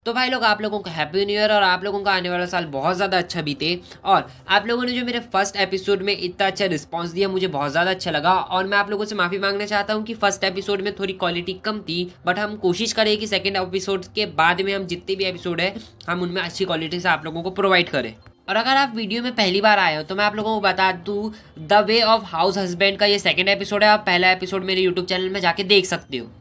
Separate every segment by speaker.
Speaker 1: तो भाई लोग, आप लोगों को हैप्पी न्यू ईयर और आप लोगों का आने वाला साल बहुत ज़्यादा अच्छा बीते। और आप लोगों ने जो मेरे फर्स्ट एपिसोड में इतना अच्छा रिस्पांस दिया, मुझे बहुत ज़्यादा अच्छा लगा। और मैं आप लोगों से माफ़ी मांगना चाहता हूँ कि फर्स्ट एपिसोड में थोड़ी क्वालिटी कम थी, बट हम कोशिश करें कि सेकेंड एपिसोड के बाद में हम जितने भी एपिसोड है हम उनमें अच्छी क्वालिटी से आप लोगों को प्रोवाइड करें। और अगर आप वीडियो में पहली बार आए हो तो मैं आप लोगों को बता दूँ, the way of house husband का ये सेकेंड एपिसोड है। आप पहला एपिसोड मेरे यूट्यूब चैनल में जाके देख सकते हो।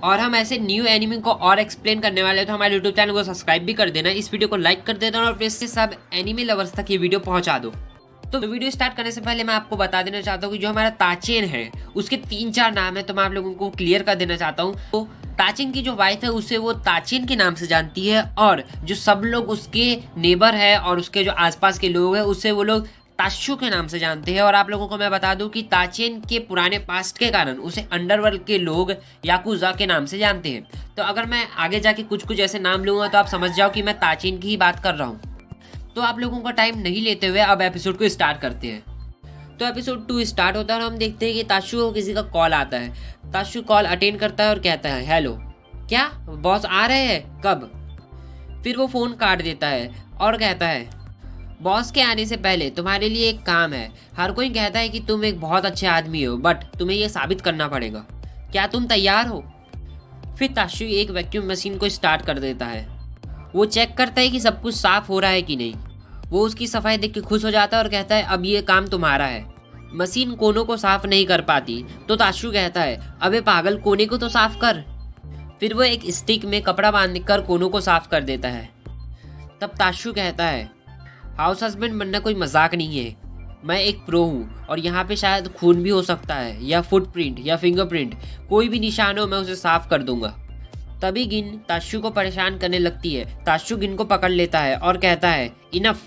Speaker 1: और हम ऐसे न्यू एनिमे को और एक्सप्लेन करने वाले हैं, तो हमारे यूट्यूब चैनल को सब्सक्राइब भी कर देना, इस वीडियो को लाइक कर देना और प्लीज से सब एनिमे लवर्स तक ये वीडियो पहुंचा दो। तो वीडियो स्टार्ट करने से पहले मैं आपको बता देना चाहता हूँ कि जो हमारा ताचेन है उसके 3-4 नाम है, तो मैं आप लोगों को क्लियर कर देना चाहता हूँ। तो ताचेन की जो वाइफ है उसे वो ताचेन के नाम से जानती है, और जो सब लोग उसके नेबर है और उसके जो आसपास के लोग हैं उसे वो लोग ताशु के नाम से जानते हैं। और आप लोगों को मैं बता दूं कि ताचेन के पुराने पास्ट के कारण उसे अंडरवर्ल्ड के लोग याकुजा के नाम से जानते हैं। तो अगर मैं आगे जाके कुछ कुछ ऐसे नाम लूंगा तो आप समझ जाओ कि मैं ताचेन की ही बात कर रहा हूँ। तो आप लोगों का टाइम नहीं लेते हुए अब एपिसोड को स्टार्ट करते हैं। तो एपिसोड 2 स्टार्ट होता है और हम देखते हैं कि ताशु को किसी का कॉल आता है। ताशु कॉल अटेंड करता है और कहता है, हेलो, क्या बॉस आ रहे हैं, कब? फिर वो फोन काट देता है और कहता है, बॉस के आने से पहले तुम्हारे लिए एक काम है। हर कोई कहता है कि तुम एक बहुत अच्छे आदमी हो, बट तुम्हें यह साबित करना पड़ेगा। क्या तुम तैयार हो? फिर ताशु एक वैक्यूम मशीन को स्टार्ट कर देता है। वो चेक करता है कि सब कुछ साफ हो रहा है कि नहीं। वो उसकी सफाई देख के खुश हो जाता है और कहता है, अब ये काम तुम्हारा है। मशीन कोनों को साफ नहीं कर पाती, तो ताशु कहता है, अबे पागल, कोने को तो साफ कर। फिर वो एक स्टिक में कपड़ा बांधकर कोनों को साफ कर देता है। तब ताशु कहता है, हाउस हस्बैंड बनना कोई मजाक नहीं है। मैं एक प्रो हूँ और यहाँ पे शायद खून भी हो सकता है, या फुटप्रिंट या फिंगरप्रिंट, कोई भी निशान हो मैं उसे साफ कर दूंगा। तभी गिन ताशु को परेशान करने लगती है। ताशु गिन को पकड़ लेता है और कहता है, इनफ,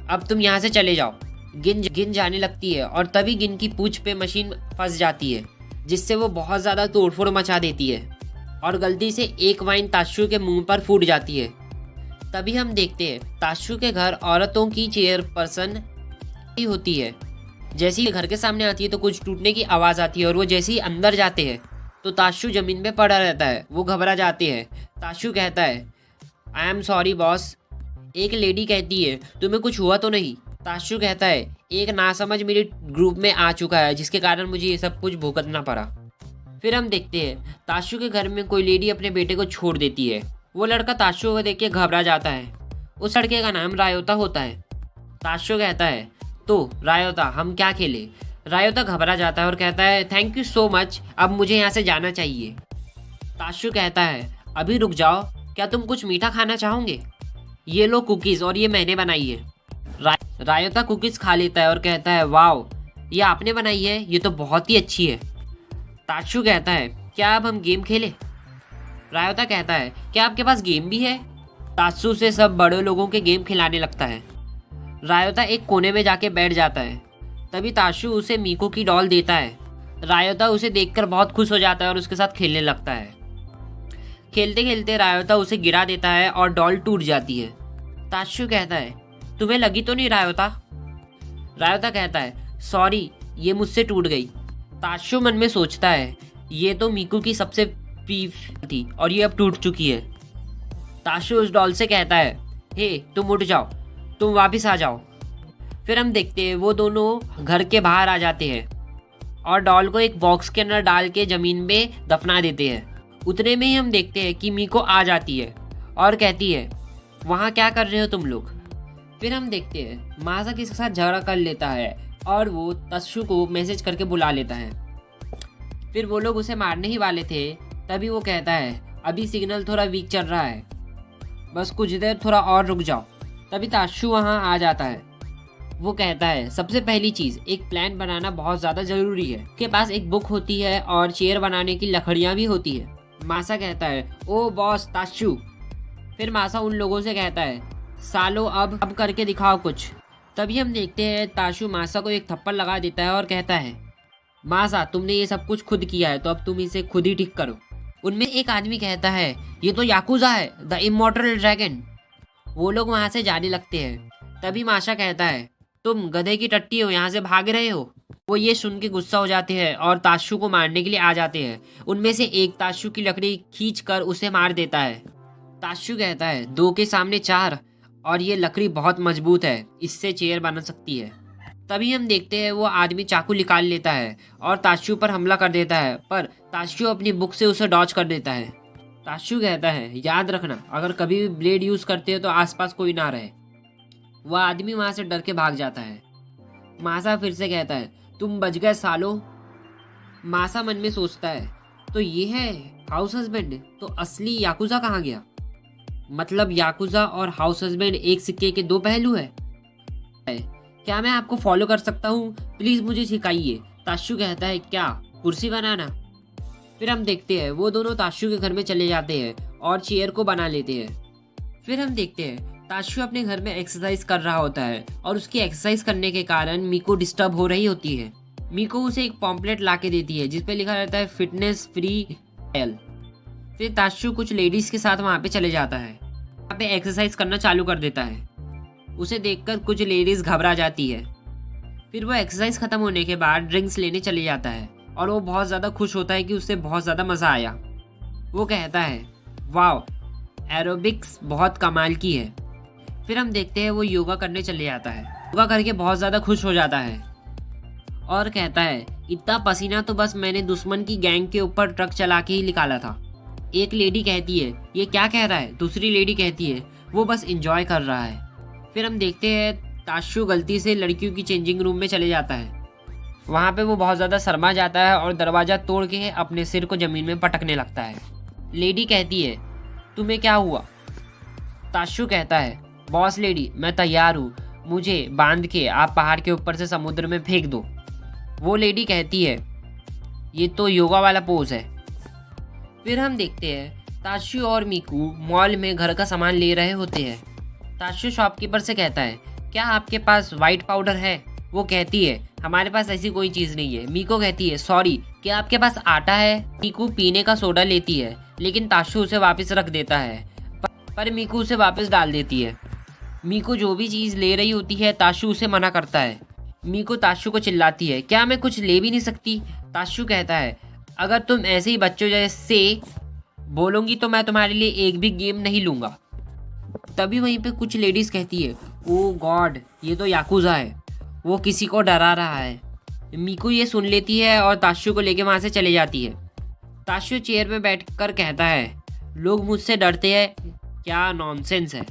Speaker 1: अब तुम यहाँ से चले जाओ। गिन जाने लगती है और तभी गिन की पूंछ पे मशीन फंस जाती है, जिससे वो बहुत ज्यादा तोड़फोड़ मचा देती है और गलती से एक वाइन ताशु के मुंह पर फूट जाती है। तभी हम देखते हैं ताशु के घर औरतों की चेयरपर्सन ही होती है। जैसे ही घर के सामने आती है तो कुछ टूटने की आवाज आती है, और वो जैसे ही अंदर जाते हैं तो ताशु जमीन पे पड़ा रहता है। वो घबरा जाते हैं। ताशु कहता है, आई एम सॉरी बॉस। एक लेडी कहती है, तुम्हें कुछ हुआ तो नहीं? ताशु कहता है, एक नासमझ मेरे ग्रुप में आ चुका है जिसके कारण मुझे ये सब कुछ भुगतना पड़ा। फिर हम देखते हैं ताशु के घर में कोई लेडी अपने बेटे को छोड़ देती है। वो लड़का ताशु को देख के घबरा जाता है। उस लड़के का नाम रायोता होता है। ताशु कहता है, तो रायोता, हम क्या खेले? रायोता घबरा जाता है और कहता है, थैंक यू सो मच, अब मुझे यहाँ से जाना चाहिए। ताशु कहता है, अभी रुक जाओ, क्या तुम कुछ मीठा खाना चाहोगे? ये लो कुकीज़, और ये मैंने बनाई है। रायोता कुकीज़ खा लेता है और कहता है, वाओ, ये आपने बनाई है, ये तो बहुत ही अच्छी है। ताशु कहता है, क्या अब हम गेम खेलें? रायोता कहता है, क्या आपके पास गेम भी है? ताशु से सब बड़े लोगों के गेम खिलाने लगता है। रायोता एक कोने में जाके बैठ जाता है। तभी ताशु उसे मीको की डॉल देता है। रायोता उसे देखकर बहुत खुश हो जाता है और उसके साथ खेलने लगता है। खेलते खेलते रायोता उसे गिरा देता है और डॉल टूट जाती है। ताशु कहता है, तुम्हें लगी तो नहीं रायोता? रायोता कहता है, सॉरी, ये मुझसे टूट गई। ताशु मन में सोचता है, ये तो मीको की सबसे प्रीफ थी और ये अब टूट चुकी है। ताशु उस डॉल से कहता है, हे तुम उठ जाओ, तुम वापस आ जाओ। फिर हम देखते हैं वो दोनों घर के बाहर आ जाते हैं और डॉल को एक बॉक्स के अंदर डाल के जमीन में दफना देते हैं। उतने में ही हम देखते हैं कि मीको आ जाती है और कहती है, वहाँ क्या कर रहे हो तुम लोग? फिर हम देखते हैं मासा किसके साथ झगड़ा कर लेता है और वो ताशु को मैसेज करके बुला लेता है। फिर वो लोग उसे मारने ही वाले थे, तभी वो कहता है, अभी सिग्नल थोड़ा वीक चल रहा है, बस कुछ देर थोड़ा और रुक जाओ। तभी ताशु वहाँ आ जाता है। वो कहता है, सबसे पहली चीज़, एक प्लान बनाना बहुत ज़्यादा ज़रूरी है। उसके पास एक बुक होती है और चेयर बनाने की लकड़ियाँ भी होती है। मासा कहता है, ओ बॉस ताशु। फिर मासा उन लोगों से कहता है, सालो अब करके दिखाओ कुछ। तभी हम देखते हैं ताशु मासा को एक थप्पड़ लगा देता है और कहता है, मासा, तुमने ये सब कुछ खुद किया है तो अब तुम इसे खुद ही ठीक करो। उनमें एक आदमी कहता है, ये तो याकुजा है, द इमॉर्टल ड्रैगन। वो लोग वहाँ से जाने लगते हैं। तभी माशा कहता है, तुम गधे की टट्टी हो, यहाँ से भाग रहे हो? वो ये सुन के गुस्सा हो जाते हैं और ताशु को मारने के लिए आ जाते हैं। उनमें से एक ताशु की लकड़ी खींच कर उसे मार देता है। ताशु कहता है 2 के सामने 4, और ये लकड़ी बहुत मजबूत है, इससे चेयर बना सकती है। तभी हम देखते हैं वो आदमी चाकू निकाल लेता है और ताशु पर हमला कर देता है, पर ताशु अपनी बुक से उसे डॉज कर देता है। ताशु कहता है याद रखना, अगर कभी भी ब्लेड यूज करते हो तो आसपास कोई ना रहे। वह आदमी वहां से डर के भाग जाता है। मासा फिर से कहता है तुम बच गए सालो। मासा मन में सोचता है तो ये है हाउस हस्बैंड, तो असली याकुजा कहाँ गया? मतलब याकुजा और हाउस हस्बैंड एक सिक्के के 2 पहलू है। क्या मैं आपको फॉलो कर सकता हूँ? प्लीज मुझे सिखाइए। ताशु कहता है क्या कुर्सी बनाना? फिर हम देखते हैं वो दोनों ताशु के घर में चले जाते हैं और चेयर को बना लेते हैं। फिर हम देखते हैं ताशु अपने घर में एक्सरसाइज कर रहा होता है और उसकी एक्सरसाइज करने के कारण मीको डिस्टर्ब हो रही होती है। मीको उसे एक पॉम्पलेट ला के देती है जिसपे लिखा रहता है फिटनेस फ्री ट्रायल। फिर ताशु कुछ लेडीज के साथ वहाँ पे चले जाता है, वहाँ पे एक्सरसाइज करना चालू कर देता है। उसे देखकर कुछ लेडीज घबरा जाती है। फिर वो एक्सरसाइज खत्म होने के बाद ड्रिंक्स लेने चले जाता है और वो बहुत ज़्यादा खुश होता है कि उससे बहुत ज़्यादा मज़ा आया। वो कहता है वाओ, एरोबिक्स बहुत कमाल की है। फिर हम देखते हैं वो योगा करने चले जाता है। योगा करके बहुत ज़्यादा खुश हो जाता है और कहता है इतना पसीना तो बस मैंने दुश्मन की गैंग के ऊपर ट्रक चला के ही निकाला था। एक लेडी कहती है ये क्या कह रहा है? दूसरी लेडी कहती है वो बस एंजॉय कर रहा है। फिर हम देखते हैं ताशु गलती से लड़कियों की चेंजिंग रूम में चले जाता है। वहाँ पे वो बहुत ज़्यादा शर्मा जाता है और दरवाज़ा तोड़ के अपने सिर को ज़मीन में पटकने लगता है। लेडी कहती है तुम्हें क्या हुआ? ताशु कहता है बॉस लेडी मैं तैयार हूँ, मुझे बांध के आप पहाड़ के ऊपर से समुद्र में फेंक दो। वो लेडी कहती है ये तो योगा वाला पोज है। फिर हम देखते हैं ताशु और मीकू मॉल में घर का सामान ले रहे होते हैं। ताशु शॉपकीपर से कहता है क्या आपके पास वाइट पाउडर है? वो कहती है हमारे पास ऐसी कोई चीज़ नहीं है। मीको कहती है सॉरी, क्या आपके पास आटा है? मीकू पीने का सोडा लेती है लेकिन ताशु उसे वापस रख देता है, पर मीकू उसे वापस डाल देती है। मीकू जो भी चीज़ ले रही होती है ताशु उसे मना करता है। मीकू ताशु को चिल्लाती है क्या मैं कुछ ले भी नहीं सकती? ताशु कहता है अगर तुम ऐसे ही बच्चों जैसे बोलोगी तो मैं तुम्हारे लिए एक भी गेम नहीं लूँगा। तभी वहीं पे कुछ लेडीज कहती है ओ गॉड, ये तो याकुजा है, वो किसी को डरा रहा है। मीकू ये सुन लेती है और ताशु को लेके वहाँ से चले जाती है। ताशु चेयर में बैठकर कहता है लोग मुझसे डरते हैं, क्या नॉनसेंस है।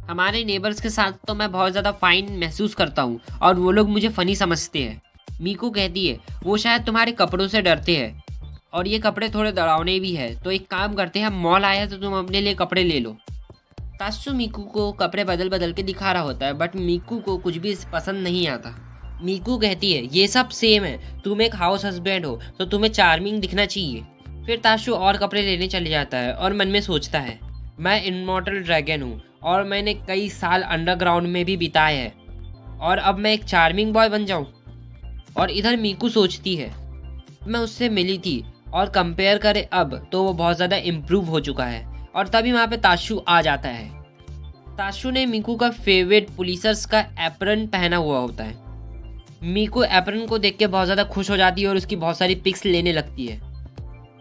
Speaker 1: हमारे नेबर्स के साथ तो मैं बहुत ज़्यादा फाइन महसूस करता हूँ और वो लोग मुझे फ़नी समझते हैं। मीकू कहती है वो शायद तुम्हारे कपड़ों से डरते हैं और ये कपड़े थोड़े डरावने भी है, तो एक काम करते हैं हम मॉल आए तो तुम अपने लिए कपड़े ले लो। ताशु मीकू को कपड़े बदल बदल के दिखा रहा होता है बट मीकू को कुछ भी पसंद नहीं आता। मीकू कहती है ये सब सेम है, तुम एक हाउस हस्बैंड हो तो तुम्हें चार्मिंग दिखना चाहिए। फिर ताशु और कपड़े लेने चले जाता है और मन में सोचता है मैं इमॉर्टल ड्रैगन हूँ और मैंने कई साल अंडरग्राउंड में भी बिताए हैं और अब मैं एक चार्मिंग बॉय बन जाऊँ। और इधर मीकू सोचती है मैं उससे मिली थी और कंपेयर करें अब तो वो बहुत ज़्यादा इम्प्रूव हो चुका है। और तभी वहाँ पे ताशु आ जाता है। ताशु ने मीकू का फेवरेट पुलिसर्स का एप्रन पहना हुआ होता है। मीकू एप्रन को देख के बहुत ज़्यादा खुश हो जाती है और उसकी बहुत सारी पिक्स लेने लगती है।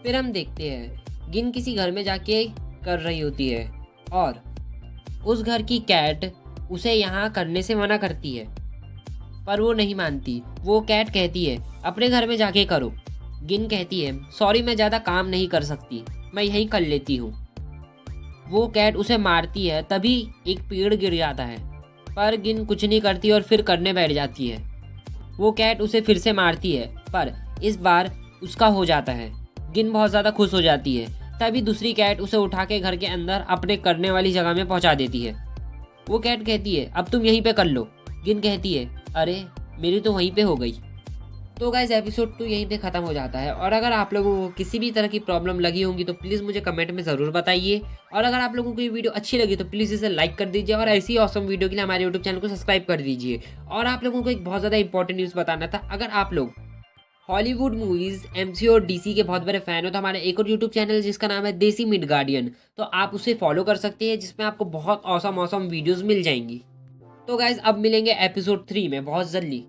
Speaker 1: फिर हम देखते हैं गिन किसी घर में जाके कर रही होती है और उस घर की कैट उसे यहाँ करने से मना करती है, पर वो नहीं मानती। वो कैट कहती है अपने घर में जाके करो। गिन कहती है सॉरी मैं ज़्यादा काम नहीं कर सकती, मैं यहीं कर लेती हूँ। वो कैट उसे मारती है, तभी एक पेड़ गिर जाता है, पर गिन कुछ नहीं करती और फिर करने बैठ जाती है। वो कैट उसे फिर से मारती है, पर इस बार उसका हो जाता है। गिन बहुत ज़्यादा खुश हो जाती है। तभी दूसरी कैट उसे उठा के घर के अंदर अपने करने वाली जगह में पहुंचा देती है। वो कैट कहती है अब तुम यहीं पे कर लो। गिन कहती है अरे मेरी तो वहीं पे हो गई। तो गाइस एपिसोड 2 यहीं पे ख़त्म हो जाता है। और अगर आप लोगों को किसी भी तरह की प्रॉब्लम लगी होंगी तो प्लीज़ मुझे कमेंट में ज़रूर बताइए। और अगर आप लोगों को ये वीडियो अच्छी लगी तो प्लीज़ इसे लाइक कर दीजिए और ऐसी ऑसम वीडियो के लिए हमारे यूट्यूब चैनल को सब्सक्राइब कर दीजिए। और आप लोगों को एक बहुत ज़्यादा इंपॉर्टेंट न्यूज़ बताना था, अगर आप लोग हॉलीवुड मूवीज़ एमसीयू और डीसी के बहुत बड़े फैन हो तो हमारा एक और यूट्यूब चैनल है जिसका नाम है देसी मिड गार्डियन, तो आप उसे फॉलो कर सकते हैं जिसमें आपको बहुत ऑसम वीडियोज़ मिल जाएंगी। तो गाइज अब मिलेंगे एपिसोड 3 में बहुत जल्दी।